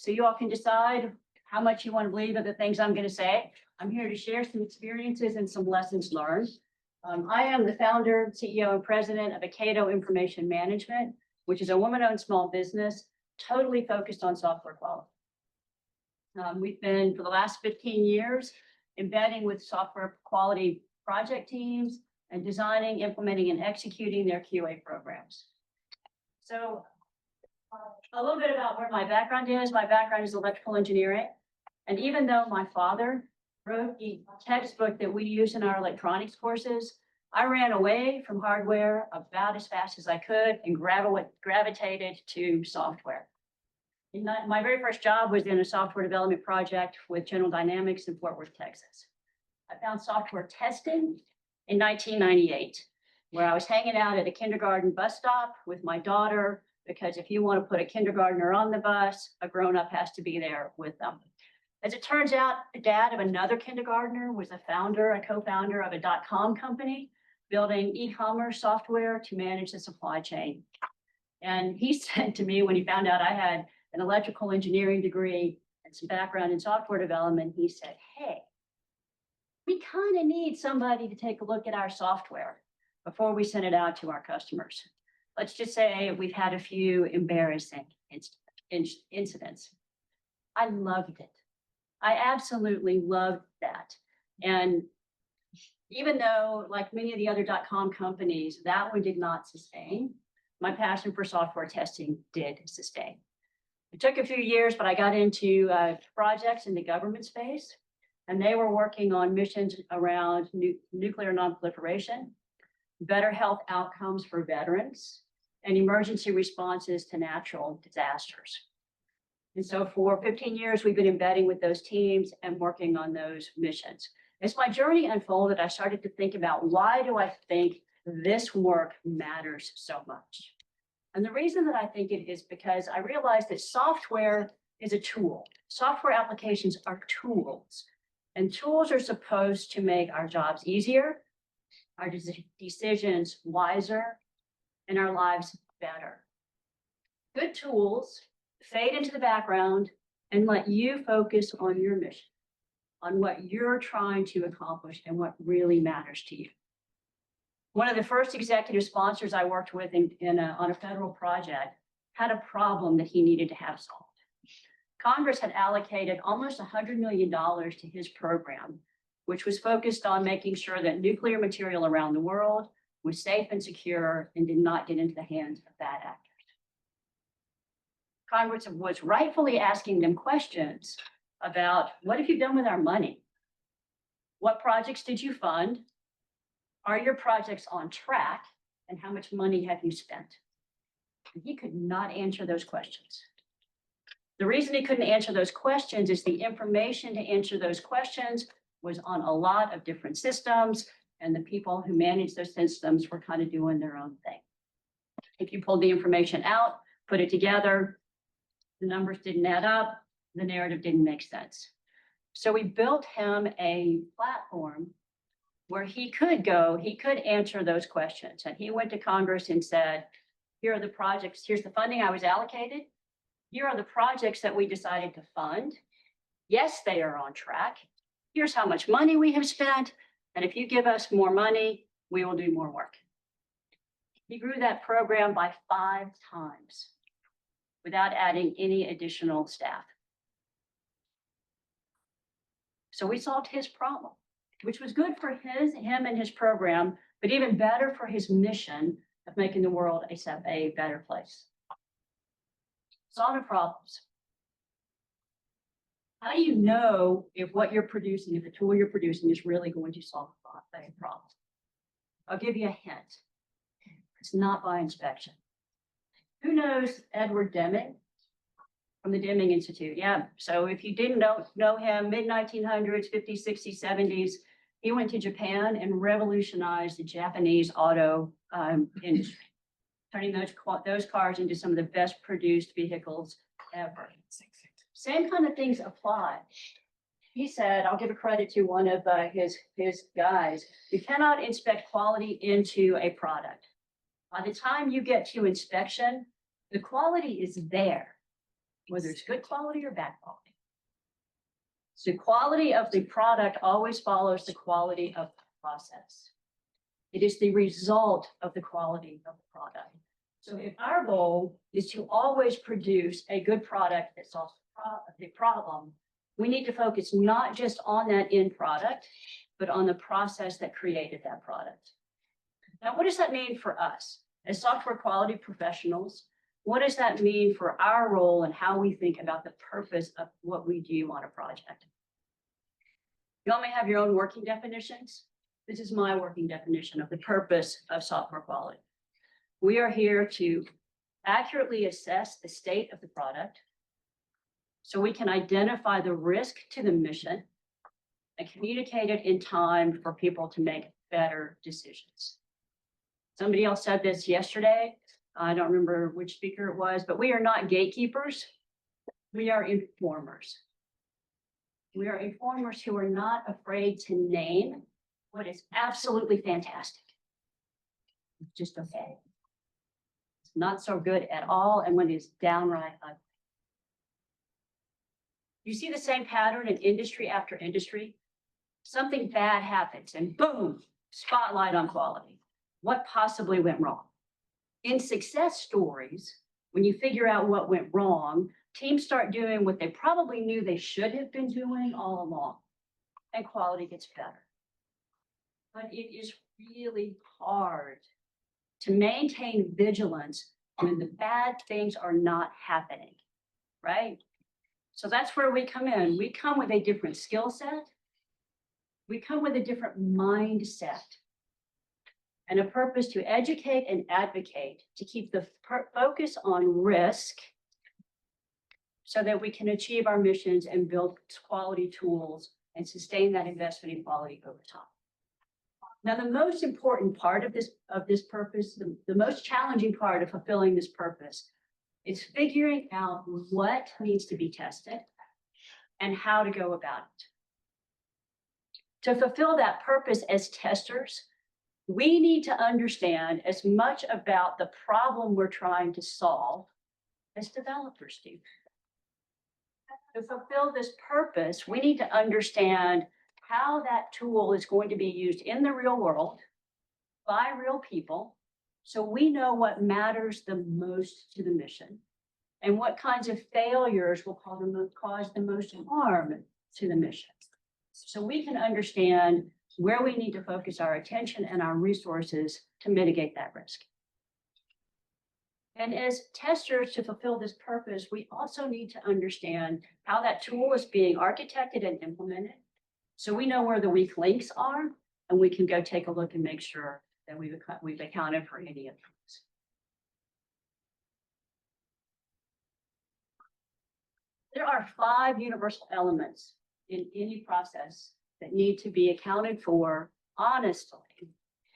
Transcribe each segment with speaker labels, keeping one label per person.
Speaker 1: so you all can decide how much you want to believe of the things I'm going to say. I'm here to share some experiences and some lessons learned. I am the founder, CEO, and president of Acato Information Management, which is a woman-owned small business totally focused on software quality. We've been, for the last 15 years, embedding with software quality project teams and designing, implementing, and executing their QA programs. So a little bit about where my background is. My background is electrical engineering. And even though my father wrote the textbook that we use in our electronics courses, I ran away from hardware about as fast as I could and gravitated to software. My very first job was in a software development project with General Dynamics in Fort Worth, Texas. I found software testing in 1998, where I was hanging out at a kindergarten bus stop with my daughter, because if you want to put a kindergartner on the bus, a grown-up has to be there with them. As it turns out, the dad of another kindergartner was a co-founder of a .com company, building e-commerce software to manage the supply chain. And he said to me, when he found out I had an electrical engineering degree and some background in software development, he said, hey, we kind of need somebody to take a look at our software before we send it out to our customers. Let's just say we've had a few embarrassing incidents. I loved it. I absolutely loved that. And even though, like many of the other .com companies, that one did not sustain, my passion for software testing did sustain. It took a few years, but I got into projects in the government space, and they were working on missions around nuclear nonproliferation, better health outcomes for veterans, and emergency responses to natural disasters. And so for 15 years, we've been embedding with those teams and working on those missions. As my journey unfolded, I started to think about, why do I think this work matters so much? And the reason that I think it is because I realized that software is a tool. Software applications are tools, and tools are supposed to make our jobs easier, our decisions wiser, and our lives better. Good tools fade into the background and let you focus on your mission, on what you're trying to accomplish and what really matters to you. One of the first executive sponsors I worked with on a federal project had a problem that he needed to have solved. Congress had allocated almost $100 million to his program, which was focused on making sure that nuclear material around the world was safe and secure and did not get into the hands of bad actors. Congress was rightfully asking them questions about, what have you done with our money? What projects did you fund? Are your projects on track? And how much money have you spent? And he could not answer those questions. The reason he couldn't answer those questions is the information to answer those questions was on a lot of different systems, and the people who managed those systems were kind of doing their own thing. If you pulled the information out, put it together, the numbers didn't add up, the narrative didn't make sense. So we built him a platform where he could answer those questions. And he went to Congress and said, here are the projects, here's the funding I was allocated. Here are the projects that we decided to fund. Yes, they are on track. Here's how much money we have spent. And if you give us more money, we will do more work. He grew that program by 5 times without adding any additional staff. So we solved his problem, which was good for him and his program, but even better for his mission of making the world a better place. Solving problems. How do you know if what you're producing, if the tool you're producing is really going to solve a problem? I'll give you a hint. It's not by inspection. Who knows Edward Deming from the Deming Institute? Yeah, so if you didn't know him, mid-1900s, 50s, 60s, 70s, he went to Japan and revolutionized the Japanese auto industry, turning those cars into some of the best produced vehicles ever. Same kind of things apply. He said, I'll give a credit to one of his guys, you cannot inspect quality into a product. By the time you get to inspection, the quality is there. whether it's good quality or bad quality. So the quality of the product always follows the quality of the process. It is the result of the quality of the product. So if our goal is to always produce a good product that solves the problem, we need to focus not just on that end product, but on the process that created that product. Now, what does that mean for us as software quality professionals? What does that mean for our role and how we think about the purpose of what we do on a project? You all may have your own working definitions. This is my working definition of the purpose of software quality. We are here to accurately assess the state of the product so we can identify the risk to the mission and communicate it in time for people to make better decisions. Somebody else said this yesterday. I don't remember which speaker it was, but we are not gatekeepers. We are informers. We are informers who are not afraid to name what is absolutely fantastic. It's just okay. It's not so good at all, and when it's downright ugly. You see the same pattern in industry after industry. Something bad happens, and boom, spotlight on quality. What possibly went wrong? In success stories, when you figure out what went wrong, teams start doing what they probably knew they should have been doing all along, and quality gets better. But it is really hard to maintain vigilance when the bad things are not happening, right? So that's where we come in. We come with a different skill set. We come with a different mindset and a purpose to educate and advocate to keep the focus on risk so that we can achieve our missions and build quality tools and sustain that investment in quality over time. Now, the most important part of this purpose, the most challenging part of fulfilling this purpose is figuring out what needs to be tested and how to go about it. To fulfill that purpose as testers, we need to understand as much about the problem we're trying to solve as developers do. To fulfill this purpose, we need to understand how that tool is going to be used in the real world by real people, so we know what matters the most to the mission and what kinds of failures will cause the most harm to the mission. So we can understand where we need to focus our attention and our resources to mitigate that risk. And as testers, to fulfill this purpose, we also need to understand how that tool is being architected and implemented, so we know where the weak links are, and we can go take a look and make sure that we've accounted for any of those. There are 5 universal elements in any process that need to be accounted for honestly.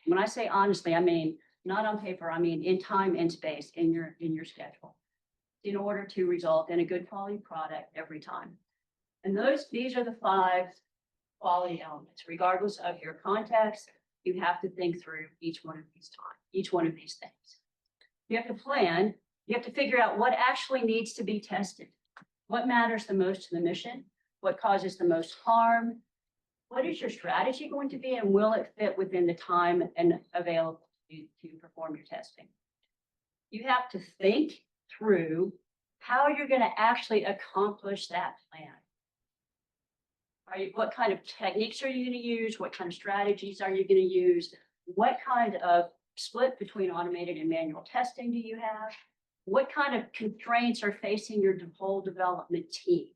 Speaker 1: When I say honestly, I mean not on paper, I mean in time and space in your schedule, in order to result in a good quality product every time. And these are the 5 quality elements. Regardless of your context, you have to think through each one of these things. You have to plan, you have to figure out what actually needs to be tested. What matters the most to the mission? What causes the most harm? What is your strategy going to be, and will it fit within the time and available to perform your testing? You have to think through how you're going to actually accomplish that plan. What kind of techniques are you going to use? What kind of strategies are you going to use? What kind of split between automated and manual testing do you have? What kind of constraints are facing your whole development team?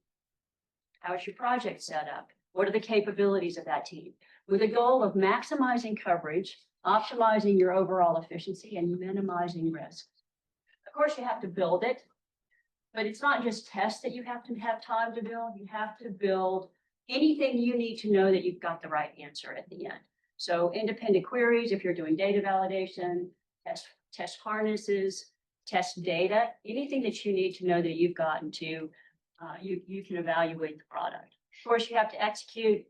Speaker 1: How is your project set up? What are the capabilities of that team? With the goal of maximizing coverage, optimizing your overall efficiency, and minimizing risk. Of course, you have to build it, but it's not just tests that you have to have time to build. You have to build anything you need to know that you've got the right answer at the end. So independent queries, if you're doing data validation, test harnesses, test data, anything that you need to know that you've gotten to, you can evaluate the product. Of course, you have to execute.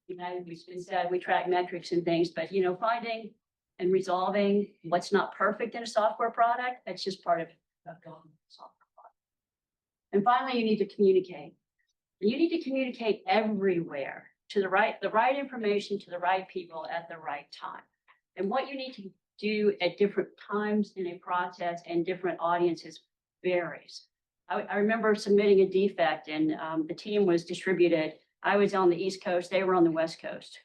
Speaker 1: It's been said we track metrics and things, but finding and resolving what's not perfect in a software product, that's just part of building a software product. And finally, you need to communicate. And you need to communicate everywhere to the right information to the right people at the right time. And what you need to do at different times in a process and different audiences varies. I remember submitting a defect and the team was distributed. I was on the East Coast, they were on the West Coast.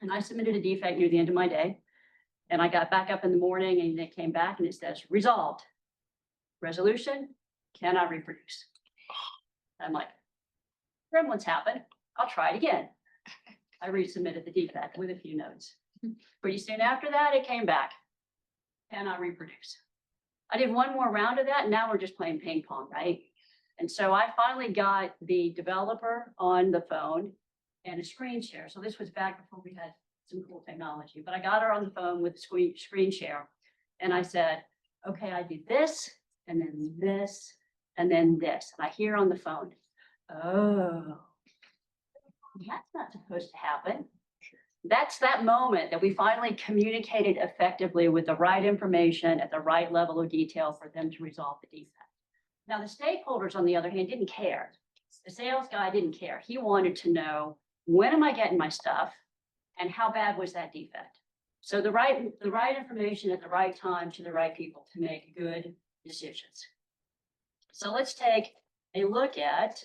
Speaker 1: And I submitted a defect near the end of my day. And I got back up in the morning and it came back and it says, resolved. Resolution, cannot reproduce. I'm like, gremlins happen. I'll try it again. I resubmitted the defect with a few notes. Pretty soon after that, it came back. Cannot reproduce. I did one more round of that, and now we're just playing ping pong, right? And so I finally got the developer on the phone and a screen share. So this was back before we had some cool technology, but I got her on the phone with the screen share. And I said, okay, I did this, and then this, and then this. And I hear on the phone, oh, that's not supposed to happen. That's that moment that we finally communicated effectively with the right information at the right level of detail for them to resolve the defect. Now, the stakeholders, on the other hand, didn't care. The sales guy didn't care. He wanted to know, when am I getting my stuff and how bad was that defect? So the right information at the right time to the right people to make good decisions. So let's take a look at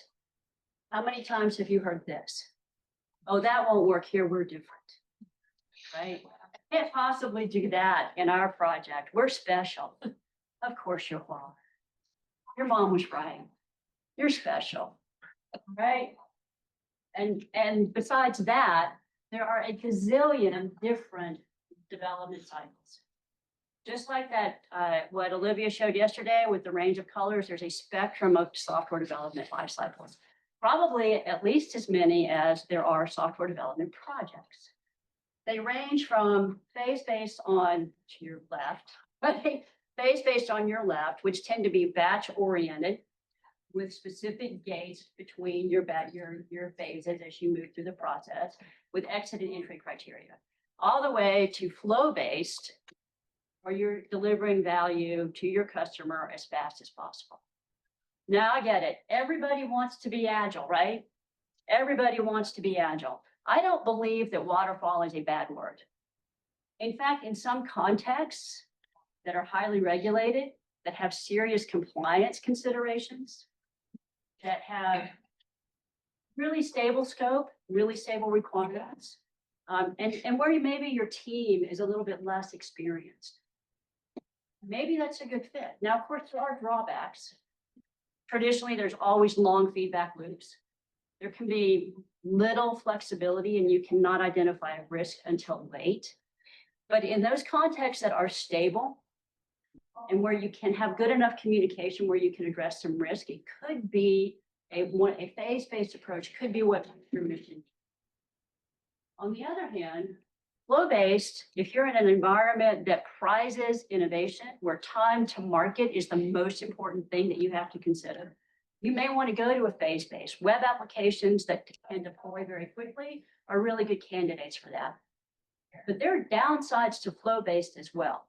Speaker 1: how many times have you heard this? Oh, that won't work here. We're different, right? Can't possibly do that in our project. We're special. Of course you're wrong. Your mom was right. You're special, right? And besides that, there are a gazillion different development cycles. Just like that, what Olivia showed yesterday with the range of colors, there's a spectrum of software development life cycles. Probably at least as many as there are software development projects. They range from phase based on to your left, phase based on your left, which tend to be batch oriented with specific gates between your phases as you move through the process with exit and entry criteria, all the way to flow based, where you're delivering value to your customer as fast as possible. Now I get it. Everybody wants to be agile, right? Everybody wants to be agile. I don't believe that waterfall is a bad word. In fact, in some contexts that are highly regulated, that have serious compliance considerations, that have really stable scope, really stable requirements, and where maybe your team is a little bit less experienced, maybe that's a good fit. Now, of course, there are drawbacks. Traditionally, there's always long feedback loops. There can be little flexibility and you cannot identify a risk until late. But in those contexts that are stable and where you can have good enough communication where you can address some risk, it could be a phase-based approach could be what your mission. On the other hand, flow-based, if you're in an environment that prizes innovation, where time to market is the most important thing that you have to consider, you may want to go to a phase-based. Web applications that can deploy very quickly are really good candidates for that. But there are downsides to flow-based as well.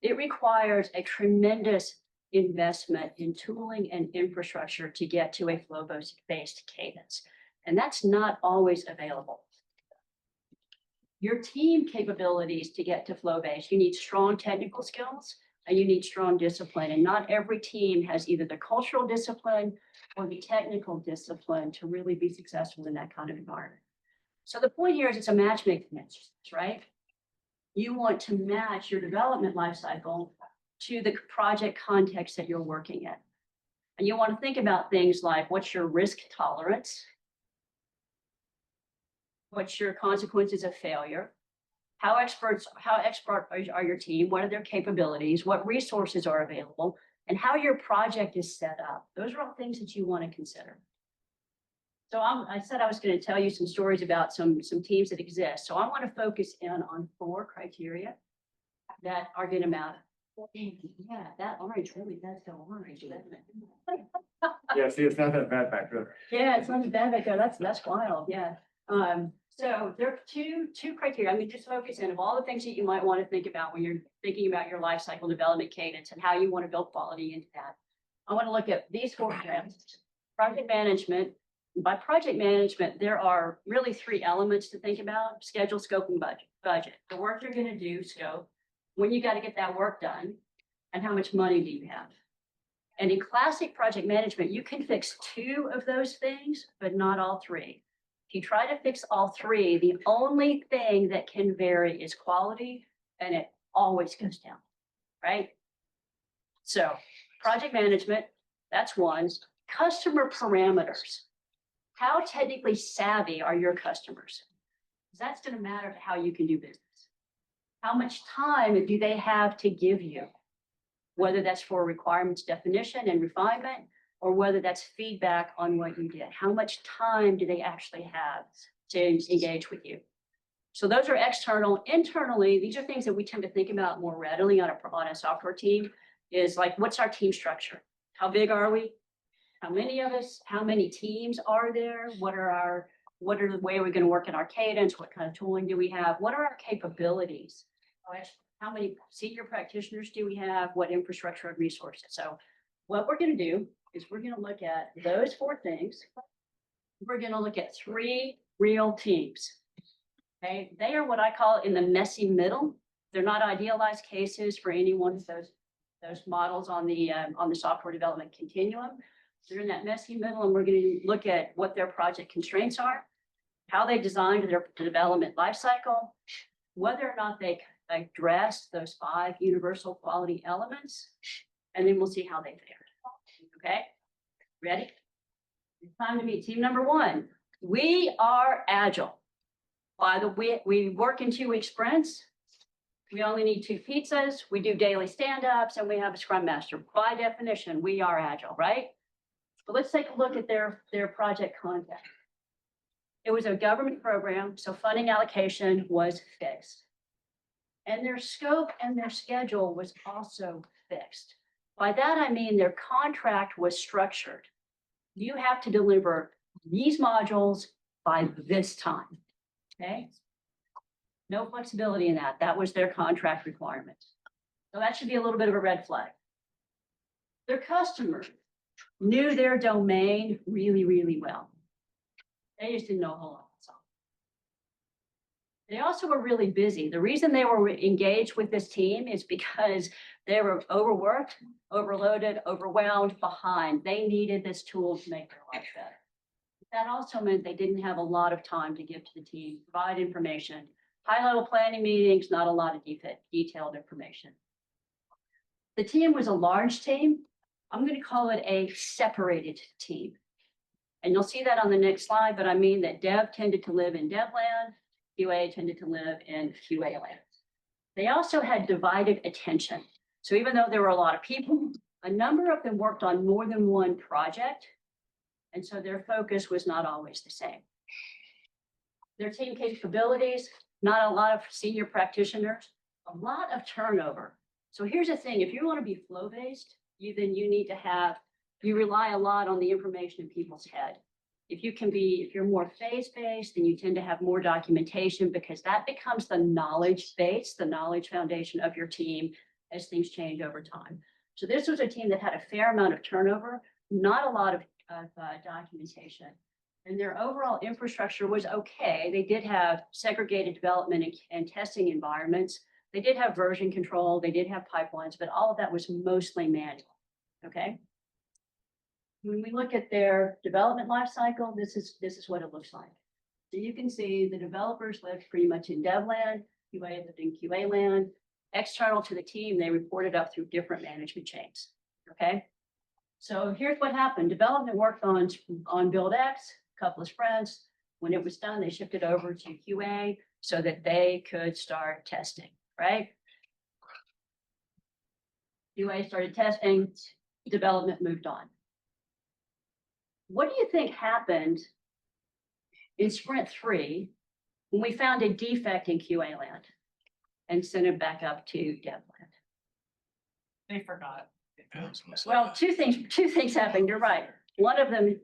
Speaker 1: It requires a tremendous investment in tooling and infrastructure to get to a flow-based cadence. And that's not always available. Your team capabilities to get to flow-based, you need strong technical skills and you need strong discipline. And not every team has either the cultural discipline or the technical discipline to really be successful in that kind of environment. So the point here is it's a matchmaking exercise, right? You want to match your development lifecycle to the project context that you're working in. And you want to think about things like, what's your risk tolerance? What's your consequences of failure? How expert are your team? What are their capabilities? What resources are available? And how your project is set up. Those are all things that you want to consider. So I said I was going to tell you some stories about some teams that exist. So I want to focus in on 4 criteria that are going to matter. Yeah, that orange really does go orange, doesn't it?
Speaker 2: Yeah, see, it's not that bad back there.
Speaker 1: Yeah, it's not bad back there. That's wild. Yeah. So there are two criteria. I mean, just focus in of all the things that you might want to think about when you're thinking about your life cycle development cadence and how you want to build quality into that. I want to look at these four areas. Project management. By project management, there are really three elements to think about: schedule, scope, and budget. The work you're going to do, scope, when you got to get that work done, and how much money do you have. And in classic project management, you can fix two of those things, but not all three. If you try to fix all three, the only thing that can vary is quality, and it always goes down, right? So project management, that's one. Customer parameters. How technically savvy are your customers? Because that's going to matter to how you can do business. How much time do they have to give you? Whether that's for requirements definition and refinement, or whether that's feedback on what you did. How much time do they actually have to engage with you? So those are external. Internally, these are things that we tend to think about more readily on a software team, is like, what's our team structure? How big are we? How many of us? How many teams are there? What are the way we're going to work in our cadence? What kind of tooling do we have? What are our capabilities? How many senior practitioners do we have? What infrastructure and resources? So what we're going to do is we're going to look at those four things. We're going to look at three real teams. Okay, they are what I call in the messy middle. They're not idealized cases for any one of those models on the software development continuum. They're in that messy middle, and we're going to look at what their project constraints are, how they designed their development lifecycle, whether or not they address those 5 universal quality elements, and then we'll see how they fared. Okay, ready? It's time to meet team number 1. We are agile. By the way, we work in 2-week sprints. We only need 2 pizzas. We do daily stand-ups, and we have a scrum master. By definition, we are agile, right? But let's take a look at their project context. It was a government program, so funding allocation was fixed. And their scope and their schedule was also fixed. By that, I mean their contract was structured. You have to deliver these modules by this time, okay? No flexibility in that. That was their contract requirement. So that should be a little bit of a red flag. Their customers knew their domain really, really well. They just didn't know a whole lot. So they also were really busy. The reason they were engaged with this team is because they were overworked, overloaded, overwhelmed, behind. They needed this tool to make their life better. That also meant they didn't have a lot of time to give to the team, provide information, high-level planning meetings, not a lot of detailed information. The team was a large team. I'm going to call it a separated team. And you'll see that on the next slide, but I mean that dev tended to live in dev land, QA tended to live in QA land. They also had divided attention. So even though there were a lot of people, a number of them worked on more than one project. And so their focus was not always the same. Their team capabilities, not a lot of senior practitioners, a lot of turnover. So here's the thing, if you want to be flow-based, then you need to have, you rely a lot on the information in people's head. If you're more phase-based, then you tend to have more documentation, because that becomes the knowledge base, the knowledge foundation of your team as things change over time. So this was a team that had a fair amount of turnover, not a lot of documentation. And their overall infrastructure was okay. They did have segregated development and testing environments. They did have version control. They did have pipelines, but all of that was mostly manual. Okay. When we look at their development lifecycle, this is what it looks like. So you can see the developers lived pretty much in dev land, QA lived in QA land. External to the team, they reported up through different management chains. Okay. So here's what happened. Development worked on build X, a couple of sprints. When it was done, they shifted over to QA so that they could start testing, right? QA started testing, development moved on. What do you think happened in sprint 3 when we found a defect in QA land and sent it back up to dev land?
Speaker 3: They forgot.
Speaker 1: Well, two things happened. You're right. One of them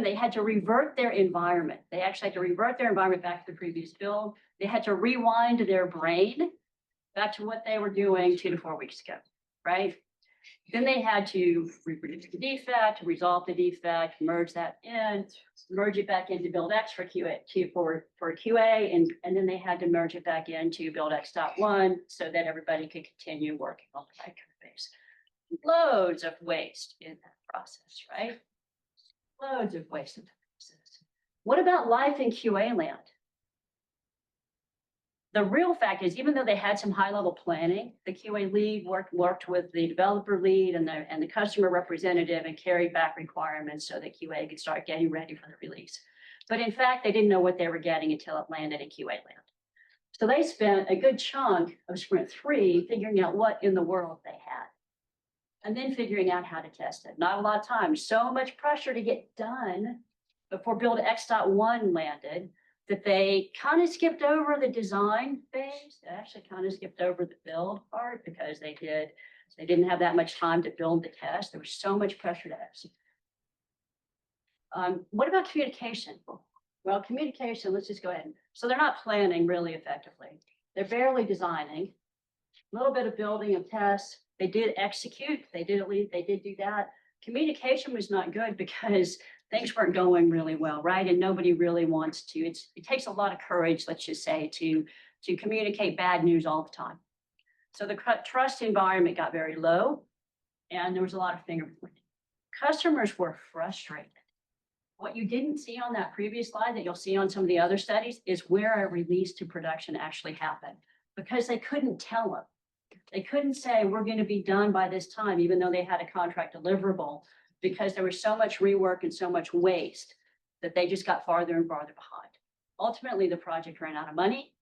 Speaker 1: they had to revert their environment. They actually had to revert their environment back to the previous build. They had to rewind their brain back to what they were doing 2 to 4 weeks ago, right? Then they had to reproduce the defect, resolve the defect, merge that in, merge it back into build X for QA, and then they had to merge it back into build X.1 so that everybody could continue working on the right code base. Loads of waste in that process, right? Loads of waste in that process. What about life in QA land? The real fact is, even though they had some high-level planning, the QA lead worked with the developer lead and the customer representative and carried back requirements so that QA could start getting ready for the release. But in fact, they didn't know what they were getting until it landed in QA land. So they spent a good chunk of sprint 3 figuring out what in the world they had, and then figuring out how to test it. Not a lot of time, so much pressure to get done before build X.1 landed, that they kind of skipped over the design phase. They actually kind of skipped over the build part because they didn't have that much time to build the test. There was so much pressure to execute. What about communication? Well, communication, let's just go ahead. So they're not planning really effectively. They're barely designing, a little bit of building of tests. They did execute, they did do that. Communication was not good because things weren't going really well, right? And nobody really wants to. It takes a lot of courage, let's just say, to communicate bad news all the time. So the trust environment got very low, and there was a lot of finger pointing. Customers were frustrated. What you didn't see on that previous slide that you'll see on some of the other studies is where a release to production actually happened, because they couldn't tell them. They couldn't say, we're going to be done by this time, even though they had a contract deliverable, because there was so much rework and so much waste that they just got farther and farther behind. Ultimately, the project ran out of money,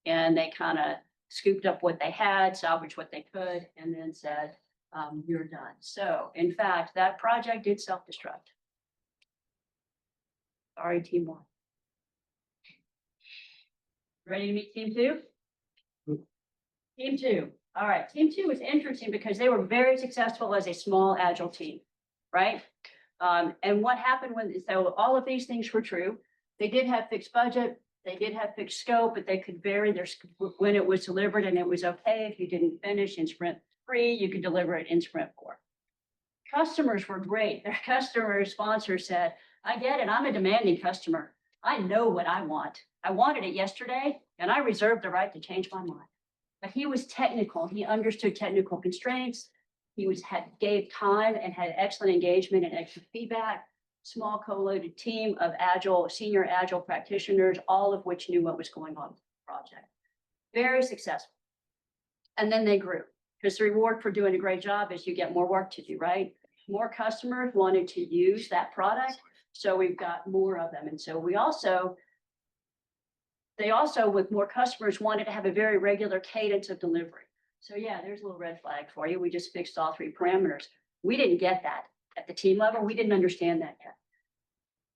Speaker 1: and they kind of scooped up what they had, salvaged what they could, and then said, you're done. So in fact, that project did self-destruct. Sorry, team 1. Ready to meet team 2? Team 2. All right, team 2 was interesting because they were very successful as a small, agile team, right? And what happened so all of these things were true. They did have fixed budget, they did have fixed scope, but they could vary when it was delivered, and it was okay if you didn't finish in sprint 3, you could deliver it in sprint 4. Customers were great. Their customer sponsor said, I get it, I'm a demanding customer. I know what I want. I wanted it yesterday, and I reserve the right to change my mind. But he was technical. He understood technical constraints. He gave time and had excellent engagement and excellent feedback. Small co-loaded team of senior agile practitioners, all of which knew what was going on with the project. Very successful. And then they grew, because the reward for doing a great job is you get more work to do, right? More customers wanted to use that product, so we've got more of them. And so they also, with more customers, wanted to have a very regular cadence of delivery. So yeah, there's a little red flag for you. We just fixed all 3 parameters. We didn't get that at the team level. We didn't understand that yet.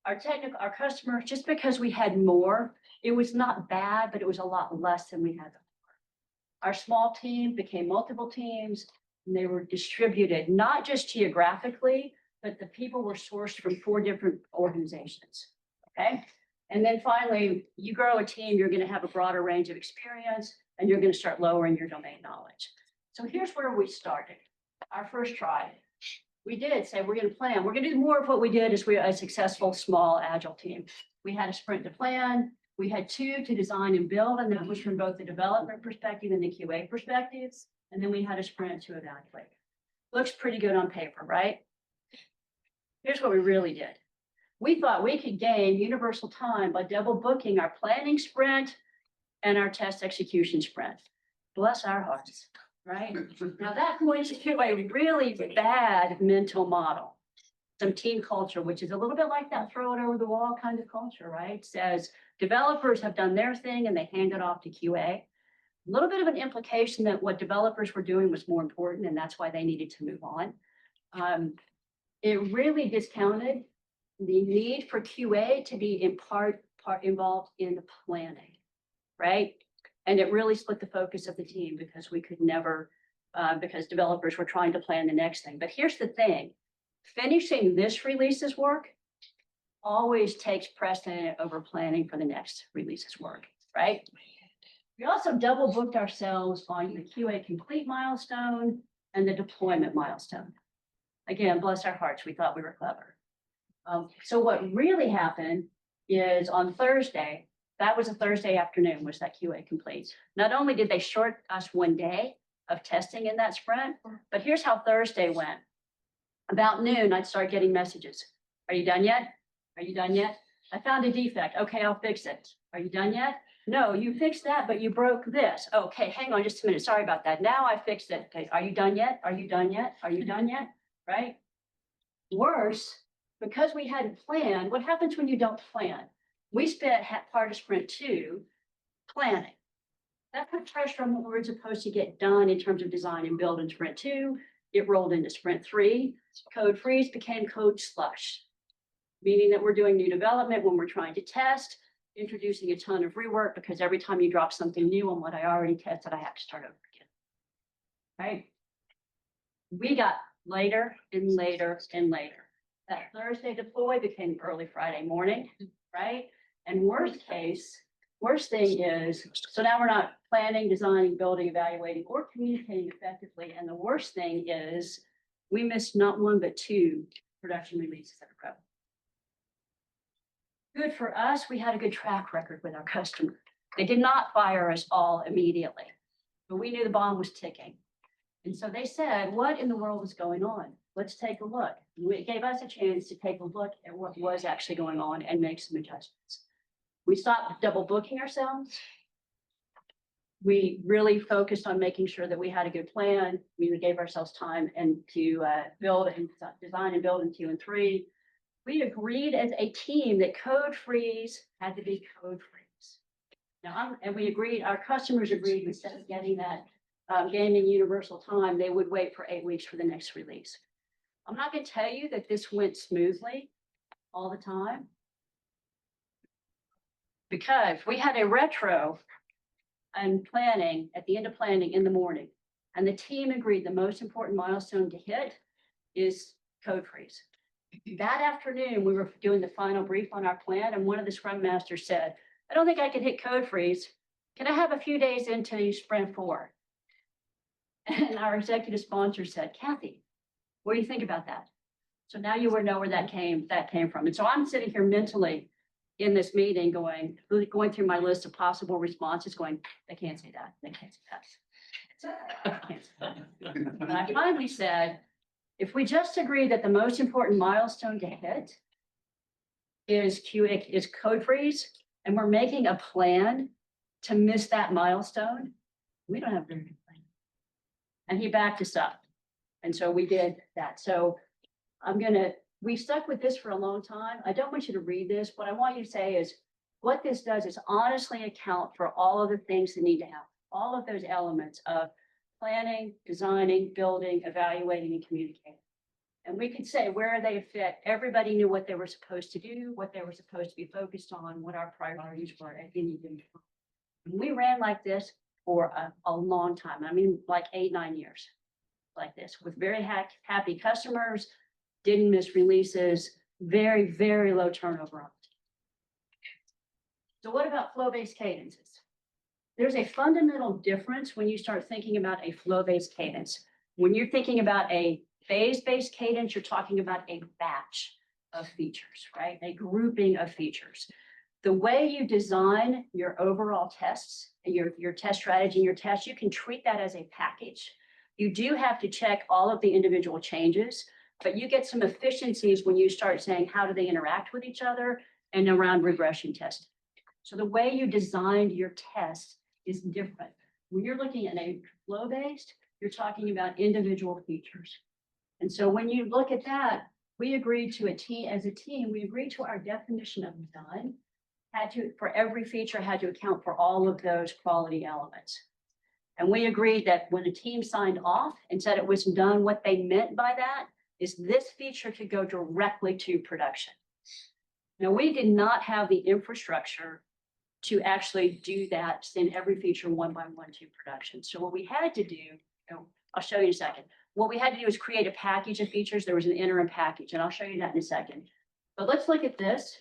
Speaker 1: Our customers, just because we had more, it was not bad, but it was a lot less than we had before. Our small team became multiple teams, and they were distributed, not just geographically, but the people were sourced from 4 different organizations, okay? And then finally, you grow a team, you're going to have a broader range of experience, and you're going to start lowering your domain knowledge. So here's where we started. Our first try, we did say we're going to plan. We're going to do more of what we did as we're a successful small agile team. We had a sprint to plan. We had 2 to design and build, and that was from both the development perspective and the QA perspectives. And then we had a sprint to evaluate. Looks pretty good on paper, right? Here's what we really did. We thought we could gain universal time by double booking our planning sprint and our test execution sprint. Bless our hearts, right? Now that points to a really bad mental model. Some team culture, which is a little bit like that throw it over the wall kind of culture, right? Says developers have done their thing and they hand it off to QA. A little bit of an implication that what developers were doing was more important, and that's why they needed to move on. It really discounted the need for QA to be in part involved in the planning, right? And it really split the focus of the team because we could never, because developers were trying to plan the next thing. But here's the thing, finishing this release's work always takes precedent over planning for the next release's work, right? We also double booked ourselves on the QA complete milestone and the deployment milestone. Again, bless our hearts, we thought we were clever. So what really happened is on Thursday, that was a Thursday afternoon, was that QA complete. Not only did they short us one day of testing in that sprint, but here's how Thursday went. About noon, I'd start getting messages. Are you done yet? Are you done yet? I found a defect. Okay, I'll fix it. Are you done yet? No, you fixed that, but you broke this. Okay, hang on just a minute. Sorry about that. Now I fixed it. Okay, are you done yet? Are you done yet? Are you done yet? Right? Worse, because we hadn't planned, what happens when you don't plan? We spent part of sprint 2 planning. That put pressure on what we were supposed to get done in terms of design and build in sprint 2. It rolled into sprint 3. Code freeze became code slush, meaning that we're doing new development when we're trying to test, introducing a ton of rework because every time you drop something new on what I already tested, I have to start over again. Right? We got later and later and later. That Thursday deploy became early Friday morning, right? And worst thing is, so now we're not planning, designing, building, evaluating, or communicating effectively. And the worst thing is we missed not one, but 2 production releases in a row. Good for us, we had a good track record with our customer. They did not fire us all immediately, but we knew the bomb was ticking. And so they said, what in the world is going on? Let's take a look. It gave us a chance to take a look at what was actually going on and make some adjustments. We stopped double booking ourselves. We really focused on making sure that we had a good plan. We gave ourselves time and to build and design and build in 2 and 3. We agreed as a team that code freeze had to be code freeze. Now, and we agreed, our customers agreed, instead of getting that gaming universal time, they would wait for 8 weeks for the next release. I'm not going to tell you that this went smoothly all the time, because we had a retro and planning at the end of planning in the morning, and the team agreed the most important milestone to hit is code freeze. That afternoon, we were doing the final brief on our plan, and one of the scrum masters said, I don't think I can hit code freeze. Can I have a few days into sprint 4? And our executive sponsor said, Cathy, what do you think about that? So now you would know where that came from. And so I'm sitting here mentally in this meeting going through my list of possible responses, going, they can't say that. They can't say that. Can't say that. And I finally said, if we just agree that the most important milestone to hit is code freeze, and we're making a plan to miss that milestone, we don't have a very good plan. And he backed us up. And so we did that. So we stuck with this for a long time. I don't want you to read this. What I want you to say is what this does is honestly account for all of the things that need to happen, all of those elements of planning, designing, building, evaluating, and communicating. And we could say where they fit. Everybody knew what they were supposed to do, what they were supposed to be focused on, what our priorities were at any given time. And we ran like this for a long time. I mean, like 8, 9 years like this, with very happy customers, didn't miss releases, very, very low turnover on it. So what about flow-based cadences? There's a fundamental difference when you start thinking about a flow-based cadence. When you're thinking about a phase-based cadence, you're talking about a batch of features, right? A grouping of features. The way you design your overall tests, your test strategy, and your test, you can treat that as a package. You do have to check all of the individual changes, but you get some efficiencies when you start saying, how do they interact with each other and around regression testing. So the way you designed your test is different. When you're looking at a flow-based, you're talking about individual features. And so when you look at that, we agreed to as a team, we agreed to our definition of done, for every feature had to account for all of those quality elements. And we agreed that when a team signed off and said it was done, what they meant by that is this feature could go directly to production. Now, we did not have the infrastructure to actually do that, send every feature one by one to production. So what we had to do, I'll show you in a second. What we had to do is create a package of features. There was an interim package, and I'll show you that in a second. But let's look at this.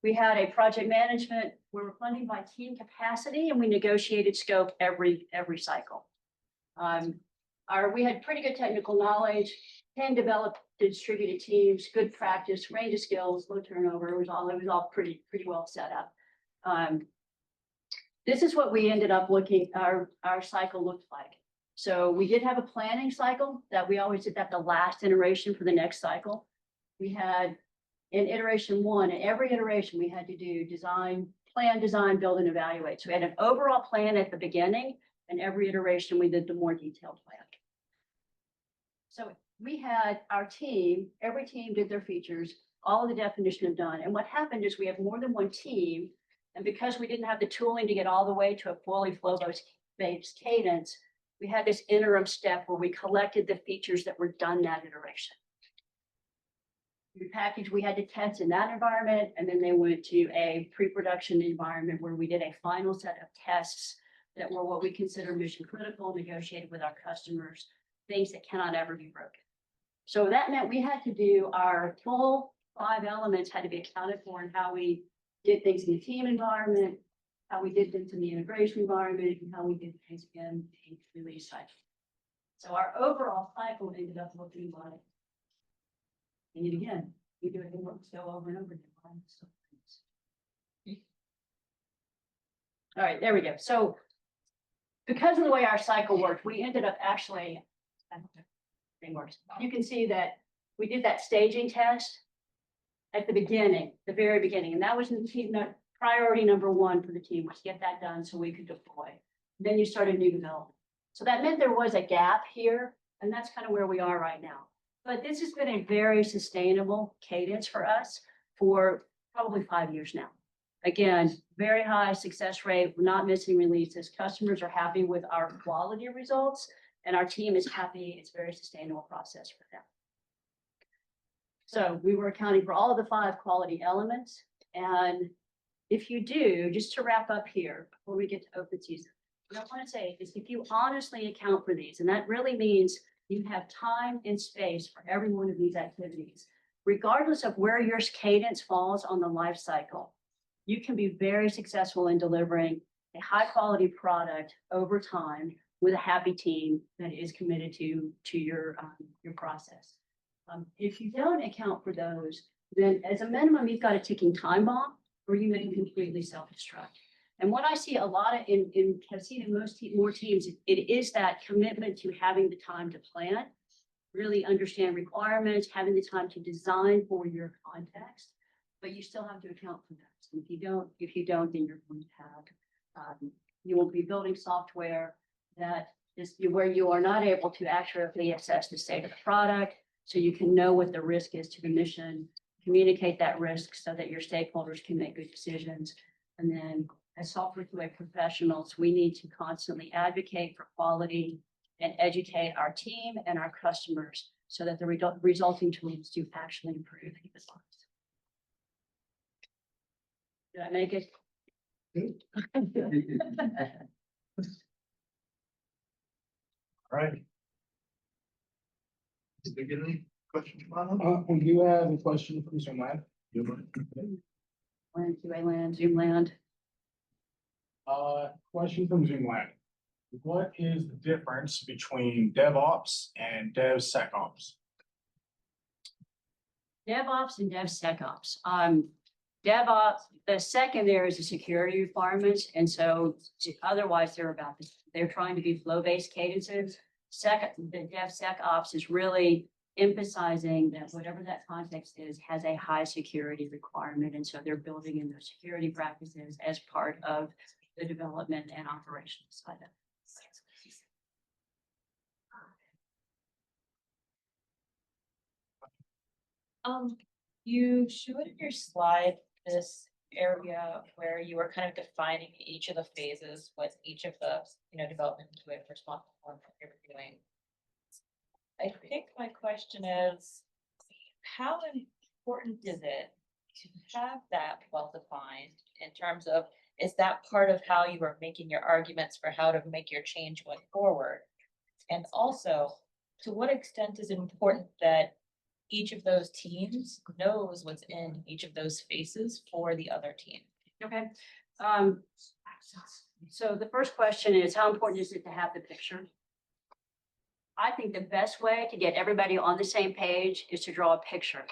Speaker 1: We had a project management where we're funding by team capacity, and we negotiated scope every cycle. we had pretty good technical knowledge, 10 developed distributed teams, good practice, range of skills, low turnover. It was all pretty well set up. This is what we ended up our cycle looked like. So we did have a planning cycle that we always did at the last iteration for the next cycle. We had in iteration 1, and every iteration we had to do plan, design, build, and evaluate. So we had an overall plan at the beginning, and every iteration we did the more detailed plan. So we had our team, every team did their features, all of the definition of done. And what happened is we have more than one team. And because we didn't have the tooling to get all the way to a fully flow-based cadence, we had this interim step where we collected the features that were done that iteration. We had to test in that environment, and then they went to a pre-production environment where we did a final set of tests that were what we consider mission critical, negotiated with our customers, things that cannot ever be broken. So that meant we had to do our full 5 elements had to be accounted for in how we did things in the team environment, how we did things in the integration environment, and how we did things in the release cycle. So our overall cycle ended up looking like, and again, we do it in work so over and over again. All right, there we go. So because of the way our cycle worked, we ended up actually, you can see that we did that staging test at the beginning, the very beginning, and that was in the team, priority number 1 for the team was to get that done so we could deploy. Then you started new development. So that meant there was a gap here, and that's kind of where we are right now. But this has been a very sustainable cadence for us for probably 5 years now. Again, very high success rate. We're not missing releases. Customers are happy with our quality results, and our team is happy. It's a very sustainable process for them. So we were accounting for all of the 5 quality elements. And if you do, just to wrap up here, before we get to open season, what I want to say is if you honestly account for these, and that really means you have time and space for every one of these activities, regardless of where your cadence falls on the life cycle, you can be very successful in delivering a high quality product over time with a happy team that is committed to your process. If you don't account for those, then as a minimum, you've got a ticking time bomb, or you may completely self-destruct. And what I see a lot of have seen in more teams, it is that commitment to having the time to plan, really understand requirements, having the time to design for your context, but you still have to account for that. So if you don't, then you're going to have, you will be building software that is where you are not able to accurately assess the state of the product, so you can know what the risk is to the mission, communicate that risk so that your stakeholders can make good decisions. And then as software QA professionals, we need to constantly advocate for quality and educate our team and our customers so that the resulting tools do actually improve people's lives. Did I make it?
Speaker 2: All right. Is there any questions?
Speaker 4: We do have a question from Zoom Land.
Speaker 1: Land, QA land, Zoom land.
Speaker 4: Question from Zoom Land. What is the difference between DevOps and DevSecOps?
Speaker 1: DevOps and DevSecOps. DevOps, the second there is the security requirements. And so otherwise they're trying to be flow-based cadences. Second, the DevSecOps is really emphasizing that whatever that context is has a high security requirement. And so they're building in those security practices as part of the development and operational side of it.
Speaker 3: You showed in your slide this area where you were kind of defining each of the phases, what each of the development to it responsible for what they were doing. I think my question is, how important is it to have that well defined in terms of, is that part of how you are making your arguments for how to make your change going forward? And also, to what extent is it important that each of those teams knows what's in each of those phases for the other team?
Speaker 1: Okay. So the first question is, how important is it to have the picture? I think the best way to get everybody on the same page is to draw a picture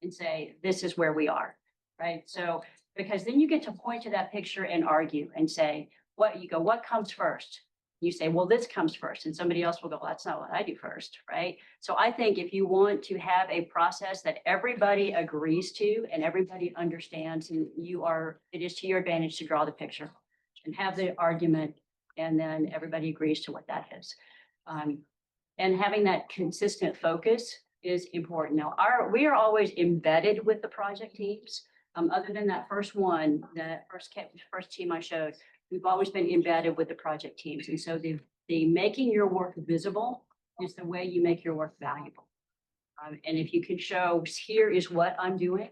Speaker 1: and say, this is where we are, right? So, because then you get to point to that picture and argue and say, what comes first? You say, well, this comes first, and somebody else will go, well, that's not what I do first, right? So I think if you want to have a process that everybody agrees to and everybody understands, and it is to your advantage to draw the picture and have the argument, and then everybody agrees to what that is. And having that consistent focus is important. Now, we are always embedded with the project teams. Other than that first one, the first team I showed, we've always been embedded with the project teams. And so the making your work visible is the way you make your work valuable. And if you can show, here is what I'm doing.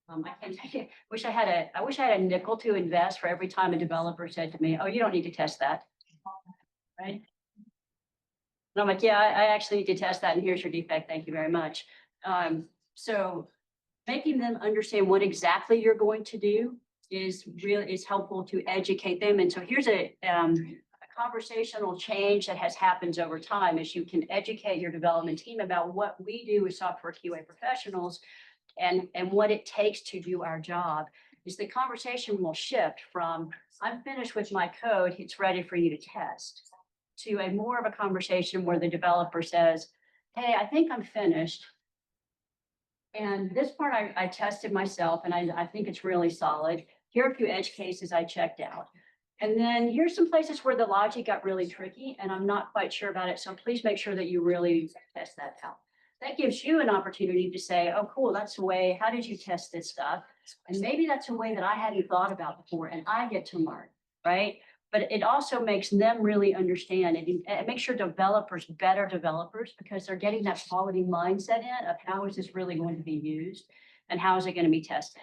Speaker 1: I wish I had a nickel to invest for every time a developer said to me, oh, you don't need to test that. Right? And I'm like, yeah, I actually need to test that. And here's your defect. Thank you very much. So making them understand what exactly you're going to do is helpful to educate them. And so here's a conversational change that has happened over time is you can educate your development team about what we do as software QA professionals and what it takes to do our job. Is the conversation will shift from I'm finished with my code, it's ready for you to test, to a more of a conversation where the developer says, hey, I think I'm finished. And this part I tested myself and I think it's really solid. Here are a few edge cases I checked out. And then here's some places where the logic got really tricky and I'm not quite sure about it. So please make sure that you really test that out. That gives you an opportunity to say, oh, cool, that's the way, how did you test this stuff? And maybe that's a way that I hadn't thought about before and I get to learn, right? But it also makes them really understand and it makes your developers better developers because they're getting that quality mindset in of how is this really going to be used and how is it going to be tested.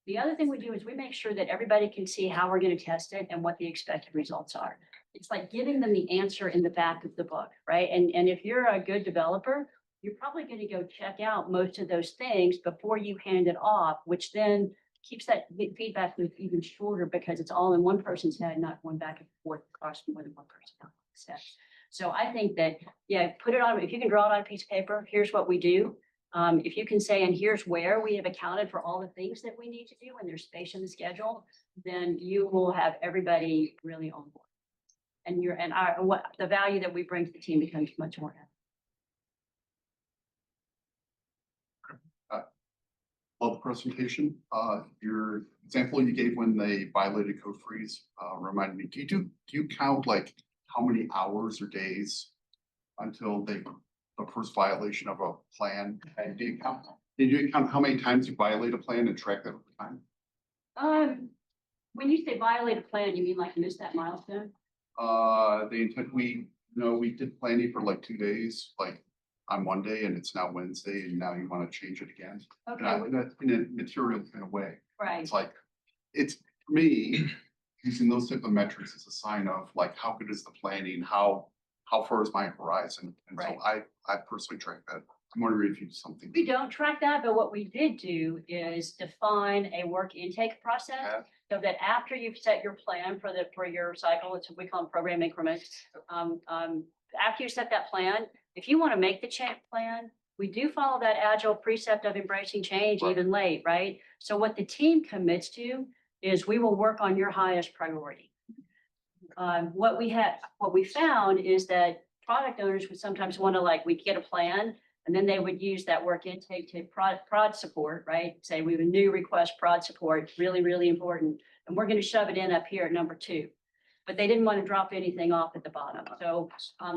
Speaker 1: The other thing we do is we make sure that everybody can see how we're going to test it and what the expected results are. It's like giving them the answer in the back of the book, right? And if you're a good developer, you're probably going to go check out most of those things before you hand it off, which then keeps that feedback loop even shorter because it's all in one person's head, not going back and forth across more than one person's head. So I think that, yeah, put it on, if you can draw it on a piece of paper, here's what we do. If you can say, and here's where we have accounted for all the things that we need to do and there's space in the schedule, then you will have everybody really on board. And the value that we bring to the team becomes much more evident.
Speaker 5: Love the presentation. Your example you gave when they violated code freeze reminded me. Do you count like how many hours or days until the first violation of a plan? And did you count how many times you violate a plan and track that over time?
Speaker 1: When you say violate a plan, you mean like miss that milestone?
Speaker 5: We did planning for like 2 days, like on Monday, and it's now Wednesday, and now you want to change it again.
Speaker 1: Okay.
Speaker 5: In a material kind of way.
Speaker 1: Right.
Speaker 5: It's like, it's for me, using those type of metrics as a sign of like, how good is the planning? How far is my horizon? And
Speaker 1: Right.
Speaker 5: so I personally track that. I'm wondering if you do something.
Speaker 1: We don't track that, but what we did do is define a work intake process.
Speaker 5: Yeah.
Speaker 1: So that after you've set your plan for your cycle, it's what we call them program increments. After you set that plan, if you want to make the plan, we do follow that agile precept of embracing change
Speaker 5: Right.
Speaker 1: even late, right? So what the team commits to is we will work on your highest priority. What we found is that product owners would sometimes want to we get a plan and then they would use that work intake to prod support, right? Say we have a new request prod support, really, really important. And we're going to shove it in up here at number 2. But they didn't want to drop anything off at the bottom. So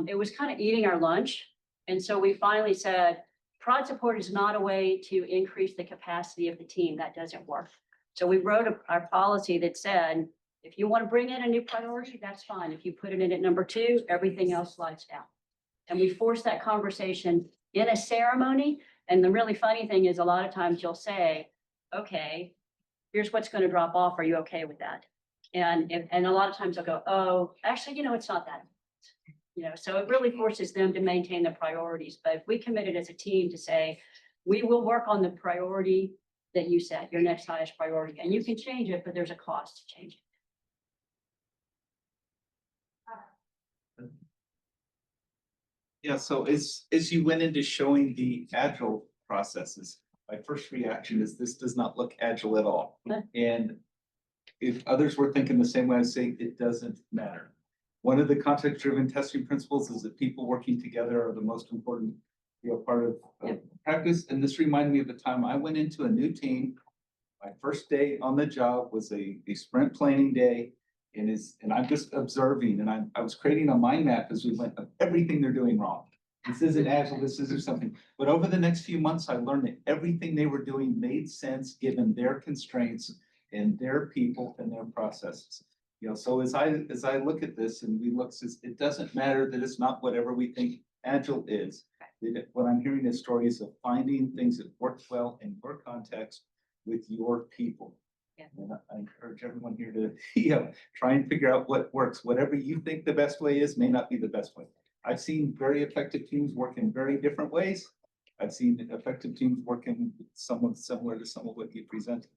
Speaker 1: it was kind of eating our lunch. And so we finally said, prod support is not a way to increase the capacity of the team. That doesn't work. So we wrote our policy that said, if you want to bring in a new priority, that's fine. If you put it in at number 2, everything else slides down. And we forced that conversation in a ceremony. And the really funny thing is a lot of times you'll say, okay, here's what's going to drop off. Are you okay with that? And a lot of times they'll go, oh, actually, it's not that. So it really forces them to maintain the priorities. But if we committed as a team to say, we will work on the priority that you set, your next highest priority, and you can change it, but there's a cost to change it.
Speaker 6: Yeah, so as you went into showing the agile processes, my first reaction is this does not look agile at all. And if others were thinking the same way, I'd say it doesn't matter. One of the context-driven testing principles is that people working together are the most important, part of practice. And this reminded me of the time I went into a new team. My first day on the job was a sprint planning day. And I'm just observing, and I was creating a mind map as we went of everything they're doing wrong. This isn't agile, this isn't something. But over the next few months, I learned that everything they were doing made sense given their constraints and their people and their processes. So as I look at this and we look, it doesn't matter that it's not whatever we think agile is. What I'm hearing is stories of finding things that work well in your context with your people.
Speaker 1: Yeah.
Speaker 6: And I encourage everyone here to, try and figure out what works. Whatever you think the best way is may not be the best way. I've seen very effective teams work in very different ways. I've seen effective teams work in somewhat similar to some of what you presented.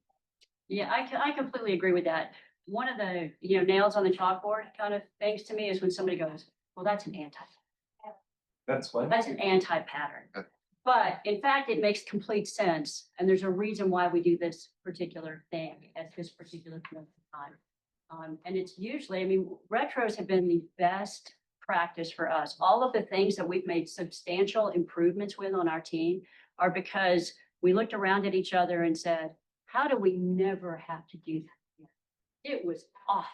Speaker 1: Yeah, I completely agree with that. One of the, nails on the chalkboard kind of things to me is when somebody goes, well, that's an
Speaker 6: That's what.
Speaker 1: that's an anti-pattern. But in fact, it makes complete sense. And there's a reason why we do this particular thing at this particular point in time. And it's usually, retros have been the best practice for us. All of the things that we've made substantial improvements with on our team are because we looked around at each other and said, how do we never have to do that again? It was awful.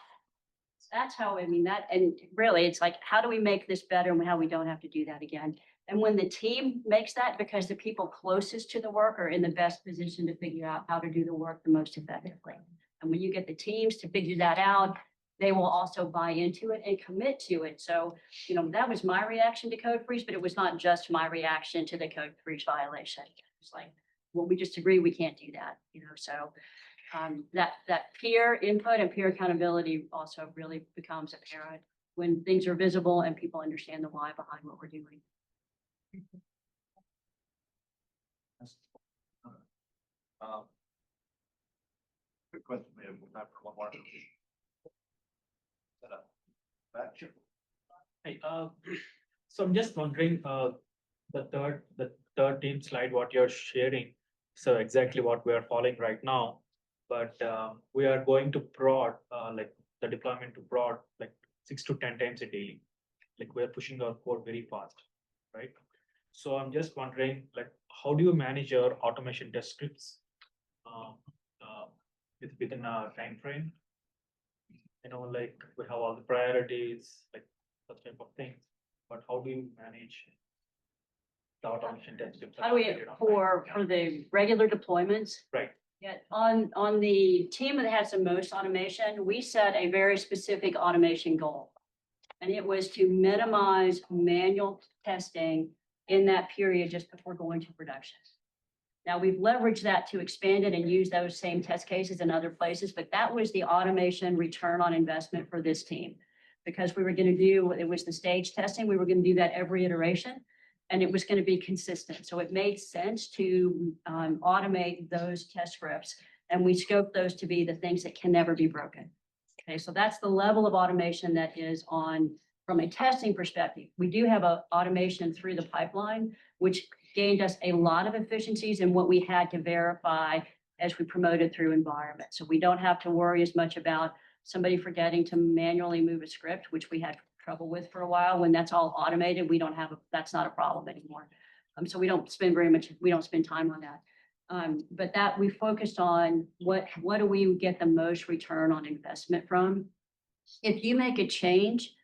Speaker 1: That's how, and really, it's like, how do we make this better and how we don't have to do that again? And when the team makes that, because the people closest to the work are in the best position to figure out how to do the work the most effectively. And when you get the teams to figure that out, they will also buy into it and commit to it. So, that was my reaction to code freeze, but it was not just my reaction to the code freeze violation. It's like, well, we just agree we can't do that, so that peer input and peer accountability also really becomes apparent when things are visible and people understand the why behind what we're doing.
Speaker 2: Good question. We have time for one more. Set up. Back.
Speaker 7: Hey, so I'm just wondering, the third team slide, what you're sharing, so exactly what we are following right now, but we are going to prod, like the deployment to prod, like 6 to 10 times a day. Like we're pushing our code very fast, right? So I'm just wondering, like, how do you manage your automation test scripts within a time frame? Like we have all the priorities, like such type of things, but how do you manage the automation test scripts?
Speaker 1: How do we, for the regular deployments?
Speaker 7: Right.
Speaker 1: Yeah, on the team that has the most automation, we set a very specific automation goal. And it was to minimize manual testing in that period just before going to production. Now we've leveraged that to expand it and use those same test cases in other places, but that was the automation return on investment for this team. Because we were going to do, it was the stage testing, we were going to do that every iteration, and it was going to be consistent. So it made sense to automate those test scripts, and we scoped those to be the things that can never be broken. Okay, so that's the level of automation that is on from a testing perspective. We do have a automation through the pipeline, which gained us a lot of efficiencies in what we had to verify as we promoted through environment. So we don't have to worry as much about somebody forgetting to manually move a script, which we had trouble with for a while. When that's all automated, we don't have, that's not a problem anymore. So we don't spend time on that. But that we focused on what do we get the most return on investment from? If you make a change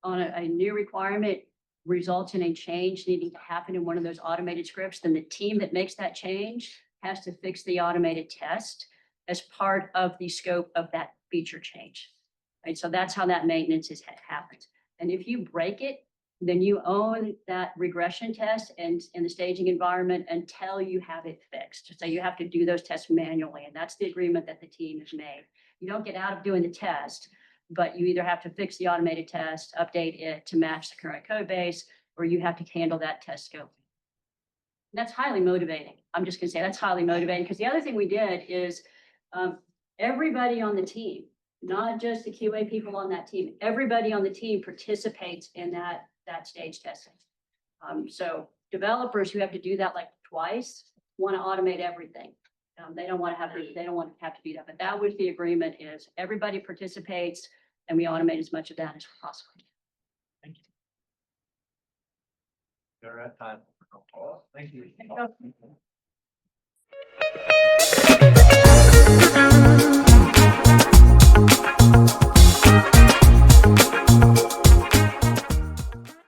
Speaker 1: on a new requirement results in a change needing to happen in one of those automated scripts, then the team that makes that change has to fix the automated test as part of the scope of that feature change. Right, so that's how that maintenance happens. And if you break it, then you own that regression test and in the staging environment until you have it fixed. So you have to do those tests manually, and that's the agreement that the team has made. You don't get out of doing the test, but you either have to fix the automated test, update it to match the current code base, or you have to handle that test scope. And that's highly motivating. I'm just gonna say that's highly motivating, because the other thing we did is everybody on the team, not just the QA people on that team, everybody on the team participates in that stage testing. So developers who have to do that like twice want to automate everything. They don't want to have to do that, but that was the agreement is everybody participates and we automate as much of that as possible.
Speaker 7: Thank you.
Speaker 2: You're at time. Thank you.
Speaker 1: Thank you.